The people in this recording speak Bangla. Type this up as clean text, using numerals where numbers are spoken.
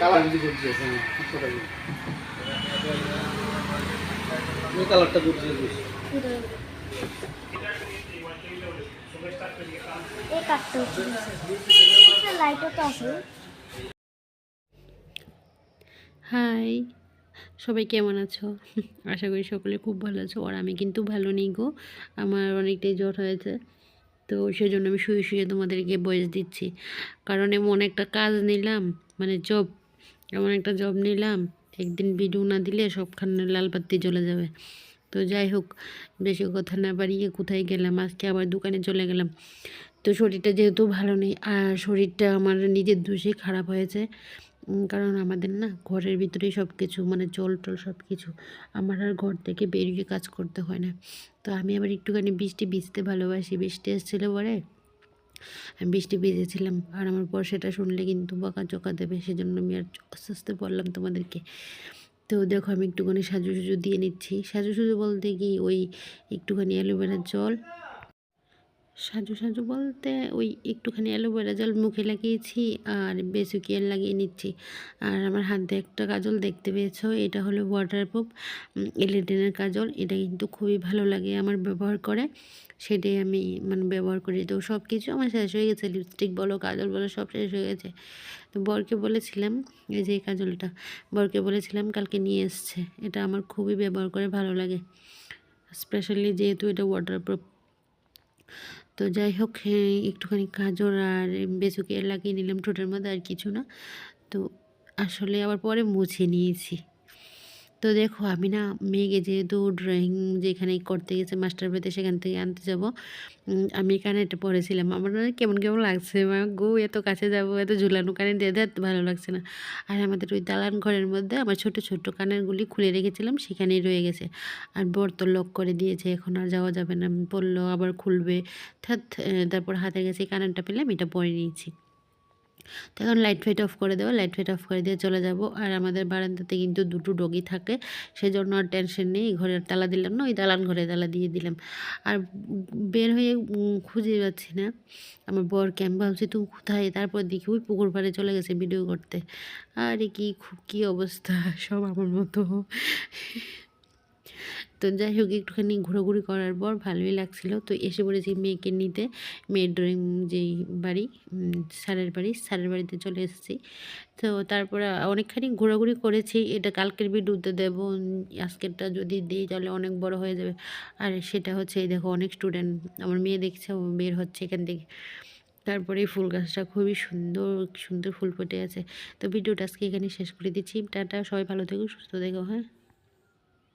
কালার যদি করতেছে এই কালারটা করতেছে এই কাটতে হচ্ছে লাইটও তো আছে। হাই, সবাই কেমন আছো? আশা করি সকলে খুব ভালো আছো। আর আমি কিন্তু ভালো নেই গো, আমার অনেকটাই জ্বর হয়েছে। তো সেজন্য আমি শুয়ে শুয়ে তোমাদেরকে ভয়েস দিচ্ছি। কারণ এমন একটা কাজ নিলাম, মানে জব, এমন একটা জব নিলাম, একদিন ভিডিও না দিলে সবখানে লাল বাতি জ্বলে যাবে। তো যাই হোক, বেশি কথা না বাড়িয়ে কোথায় গেলাম, আজকে আবার দোকানে চলে গেলাম। তো শরীরটা যেহেতু ভালো নেই, আর শরীরটা আমার নিজের দোষে খারাপ হয়েছে। কারণ আমাদের না ঘরের ভিতরেই সব কিছু, মানে জল টল সব কিছু, আমার আর ঘর থেকে বেরিয়ে কাজ করতে হয় না। তো আমি আবার একটুখানি বৃষ্টি ভিজতে ভালোবাসি, বৃষ্টি এসেছিলো পরে আমি বৃষ্টি ভিজেছিলাম। আর আমার পর সেটা শুনলে কিন্তু বকাঝকা দেবে, সেজন্য আমি আর আস্তে আস্তে বললাম তোমাদেরকে। তো দেখো আমি একটুখানি সাজু দিয়ে নিচ্ছি। সাজু বলতে কি, ওই একটুখানি অ্যালোভেরার জল, সাজু বলতে ওই একটুখানি অ্যালোভেরা জল মুখে লাগিয়েছি আর বেসুকিয়াল লাগিয়ে নিচ্ছি। আর আমার হাতে একটা কাজল দেখতে পেয়েছো, এটা হলো ওয়াটারপ্রুফ এলিটেনের কাজল। এটা কিন্তু খুবই ভালো লাগে আমার ব্যবহার করে, সেটাই আমি মানে ব্যবহার করি। তো সব কিছু আমার শেষ হয়ে গেছে, লিপস্টিক বলো কাজল বলো সব শেষ হয়ে গেছে। তো বরকে বলেছিলাম, এই যে এই কাজলটা বরকে বলেছিলাম কালকে নিয়ে এসছে। এটা আমার খুবই ব্যবহার করে ভালো লাগে, স্পেশালি যেহেতু এটা ওয়াটারপ্রুফ। তো যাই হোক, একটুখানি গাজর আর বেসুকি লাগিয়ে নিলাম ঠোঁটের মধ্যে, আর কিছু না। তো আসলে আবার পরে মুছে নিয়েছি। তো দেখো আমি না মেয়েকে যেহেতু ড্রয়িং যেখানে করতে গেছে মাস্টার বাড়িতে, সেখান থেকে আনতে যাব। আমি কানেরটা পরেছিলাম, আমার না কেমন কেমন লাগছে, মা গো এত কাছে যাবো, এত ঝুলানো কানের দিয়ে এত ভালো লাগছে না। আর আমাদের ওই দালান ঘরের মধ্যে আমার ছোট ছোট কানেরগুলি খুলে রেখেছিলাম, সেখানেই রয়ে গেছে। আর বর তো লক করে দিয়েছে, এখন আর যাওয়া যাবে না, বললো আবার খুলবে। তারপর হাতে গেছে কানেরটা পেলাম, এটা পরে নিয়েছি। তো এখন লাইট ফাইট অফ করে দেবো, লাইট ফাইট অফ করে দিয়ে চলে যাব। আর আমাদের বারান্দাতে কিন্তু দুটো ডগি থাকে, সেজন্য আর টেনশন নেই। ঘরের তালা দিলাম না, ওই দালান ঘরে তালা দিয়ে দিলাম। আর বের হয়ে খুঁজে পাচ্ছি না আমার বরকে। আমি ভাবছি তুমি কোথায়, তারপর দেখি ওই পুকুর পাড়ে চলে গেছে ভিডিও করতে। আরে কি অবস্থা, সব আমার মতো। তো যাই হোক, একটুখানি ঘোরাঘুরি করার পর ভালোই লাগছিল। তো এসে পড়েছি মেয়েকে নিতে, মেয়ের ড্রয়িং যেই বাড়ি, স্যারের বাড়িতে চলে এসেছি। তো তারপরে অনেকখানি ঘোরাঘুরি করেছি। এটা কালকের ভিডিওতে দেবো, আজকেরটা যদি দিই তাহলে অনেক বড় হয়ে যাবে। আর সেটা হচ্ছে এই দেখো অনেক স্টুডেন্ট, আমার মেয়ে দেখছে ও বের হচ্ছে এখান থেকে। তারপরে এই ফুল গাছটা খুবই সুন্দর সুন্দর ফুল ফুটে আছে। তো ভিডিওটা আজকে এখানে শেষ করে দিচ্ছি। টাটা, সবাই ভালো থেকো, সুস্থ থেকো, হ্যাঁ।